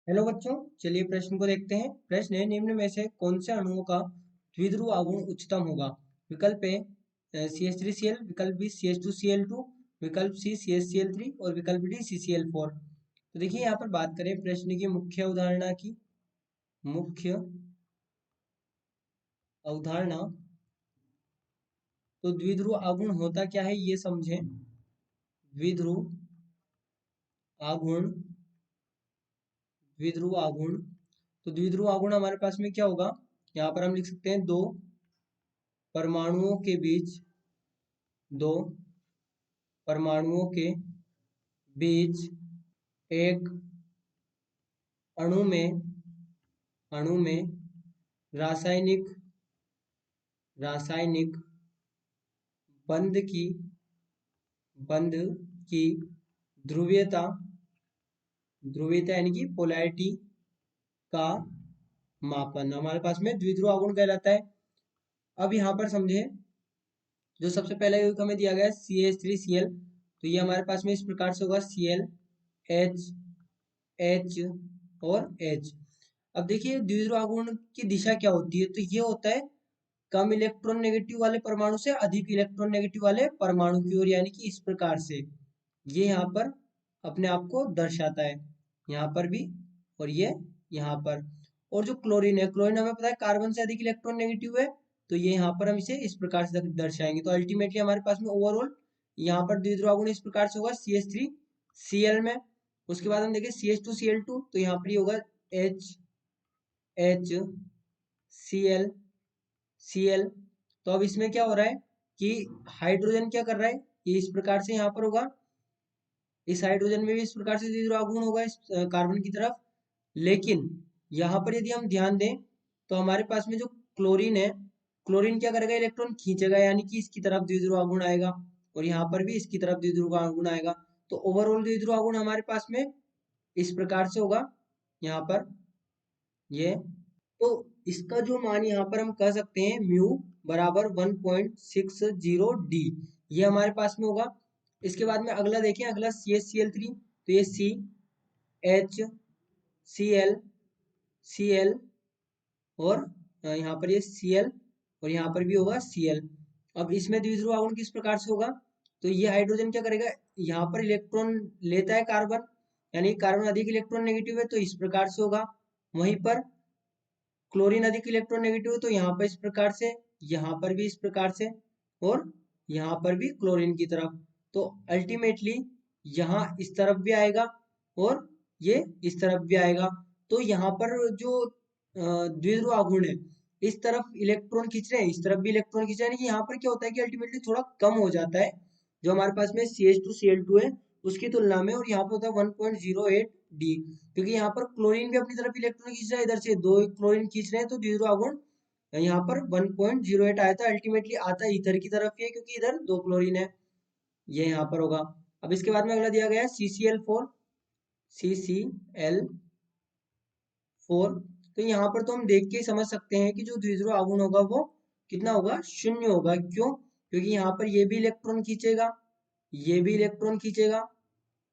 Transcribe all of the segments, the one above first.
Hello बच्चों, चलिए प्रश्न को देखते हैं। प्रश्न है, निम्न में से कौन से अणुओं का द्विध्रुव आघूर्ण उच्चतम होगा? विकल्प ए CH3Cl, विकल्प बी CH2Cl2, विकल्प सी CH3Cl और विकल्प डी CCl4। तो देखिए यहाँ पर बात करें प्रश्न की मुख्य अवधारणा की। मुख्य अवधारणा, तो द्विध्रुव आघूर्ण होता क्या है ये समझें। द्विध्रुव आघूर्ण, द्विध्रुव आघूर्ण, तो द्विध्रुव आघूर्ण हमारे पास में क्या होगा? यहाँ पर हम लिख सकते हैं दो परमाणुओं के बीच, दो परमाणुओं के बीच एक अणु में रासायनिक रासायनिक बंध की बंध की ध्रुवीयता ध्रुवीयता यानी कि पोलैरिटी का मापन हमारे पास में द्विध्रुव आघूर्ण कहलाता है। अब यहाँ पर समझे, जो सबसे पहला युग्म हमें दिया गया है CH3Cl, तो ये हमारे पास में इस प्रकार से होगा Cl H H और H। अब देखिए द्विध्रुव आघूर्ण की दिशा क्या होती है, तो ये होता है कम इलेक्ट्रॉन नेगेटिव वाले परमाणु से अधिक इलेक्ट्रॉन नेगेटिव वाले परमाणु की ओर, यानी कि इस प्रकार से ये यहाँ पर अपने आप को दर्शाता है, यहाँ पर भी और ये यहाँ पर। और जो क्लोरीन है, क्लोरीन हमें पता है कार्बन से अधिक इलेक्ट्रॉन नेगेटिव है, तो ये यहाँ पर हम इसे इस प्रकार से दर्शाएंगे। तो अल्टीमेटली हमारे पास में ओवरऑल यहाँ पर द्विध्रुव आघूर्ण इस प्रकार से होगा CH3Cl में। उसके बाद हम देखें CH2Cl2, तो यहाँ पर ये होगा HCl। तो अब इसमें क्या हो रहा है कि हाइड्रोजन क्या कर रहा है, ये इस प्रकार से यहाँ पर होगा, इस हाइड्रोजन में भी इस प्रकार से द्विध्रुव आघूर्ण होगा इस कार्बन की तरफ। लेकिन यहाँ पर यदि हम ध्यान दें तो हमारे पास में जो क्लोरीन है, क्लोरीन क्या करेगा, इलेक्ट्रॉन खींचेगा, यानी कि इसकी तरफ द्विध्रुव आघूर्ण आएगा और यहाँ पर भी इसकी तरफ द्विध्रुव आघूर्ण आएगा। तो ओवरऑल द्विध्रुव आघूर्ण हमारे पास में इस प्रकार से होगा यहाँ पर ये। तो इसका जो मान यहाँ पर हम कह सकते हैं म्यू बराबर 1.60 डी, ये हमारे पास में होगा। इसके बाद में अगला देखें, अगला CH Cl3, तो ये CHCl और यहाँ पर ये Cl और यहाँ पर भी होगा Cl। अब इसमें द्विध्रुव आघूर्ण किस प्रकार से होगा, तो ये हाइड्रोजन क्या करेगा, यहाँ पर इलेक्ट्रॉन लेता है कार्बन, यानी कार्बन अधिक इलेक्ट्रॉन नेगेटिव है, तो इस प्रकार से होगा। वहीं पर क्लोरीन अधिक इलेक्ट्रॉन नेगेटिव है, तो यहाँ पर इस प्रकार से, यहाँ पर भी इस प्रकार से और यहाँ पर भी क्लोरीन की तरफ। तो अल्टीमेटली यहाँ इस तरफ भी आएगा और ये इस तरफ भी आएगा। तो यहाँ पर जो द्विध्रुव आघूर्ण है, इस तरफ इलेक्ट्रॉन खींच रहे हैं, इस तरफ भी इलेक्ट्रॉन खींच रहे हैं, यानी कि यहाँ पर क्या होता है कि अल्टीमेटली थोड़ा कम हो जाता है जो हमारे पास में CH2Cl2 है उसकी तुलना में, और यहाँ पर होता है 1.08 डी, क्योंकि यहाँ पर क्लोरीन भी अपनी तरफ इलेक्ट्रॉन खींच रहा है, इधर से दो क्लोरीन खींच रहे हैं, तो द्विध्रुव आघूर्ण यहाँ पर 1.08 आया था। अल्टीमेटली आता है इधर की तरफ ही है, क्योंकि इधर दो क्लोरीन है, ये यहाँ पर होगा। अब इसके बाद में अगला दिया गया है CCl4, तो यहाँ पर तो हम देख के ही समझ सकते हैं कि जो द्विध्रुव आघूर्ण होगा वो कितना होगा, शून्य होगा। क्यों? क्योंकि यहाँ पर ये भी इलेक्ट्रॉन खींचेगा, ये भी इलेक्ट्रॉन खींचेगा,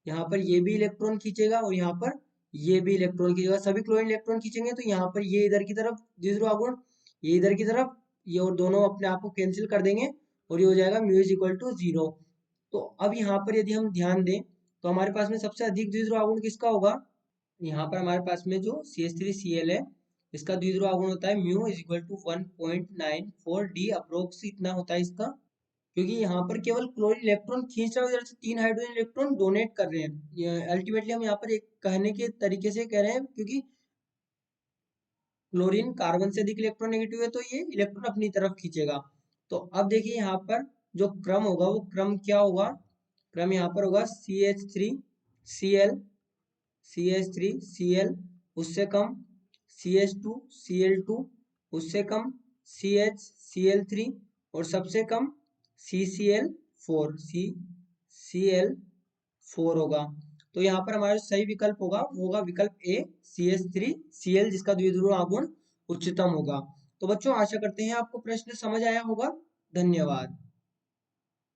यहाँ पर ये भी इलेक्ट्रॉन खींचेगा और यहाँ पर ये भी इलेक्ट्रॉन खींचेगा, सभी क्लोरीन इलेक्ट्रॉन खींचेंगे, तो यहाँ पर ये इधर की तरफ द्विध्रुव आघूर्ण, ये इधर की तरफ, ये और दोनों अपने आप को कैंसिल कर देंगे और ये हो जाएगा म्यू इज इक्वल टू 0। तो अब यहाँ पर यदि हम ध्यान दें तो हमारे पास में सबसे अधिक द्विध्रुव आघूर्ण किसका होगा, यहाँ पर हमारे पास में जो CH3Cl है इसका द्विध्रुव आघूर्ण होता है mu is equal to 1.94 D, approx इतना होता है इसका, क्योंकि यहाँ पर केवल क्लोरीन इलेक्ट्रॉन खींच रहा है, उधर से 3 हाइड्रोजन इलेक्ट्रॉन डोनेट कर रहे हैं। अल्टीमेटली हम यहाँ पर एक कहने के तरीके से कह रहे हैं, क्योंकि क्लोरीन कार्बन से अधिक इलेक्ट्रॉन नेगेटिव है, तो ये इलेक्ट्रॉन अपनी तरफ खींचेगा। तो अब देखिए यहाँ पर जो क्रम होगा वो क्रम क्या होगा, क्रम यहाँ पर होगा CH3Cl, CH3Cl उससे कम, CH2Cl2 उससे कम, CHCl3 और सबसे कम CCl4, CCl4 होगा। तो यहाँ पर हमारा सही विकल्प होगा वो होगा विकल्प ए CH3Cl, जिसका द्विध्रुव आघूर्ण उच्चतम होगा। तो बच्चों आशा करते हैं आपको प्रश्न समझ आया होगा। धन्यवाद।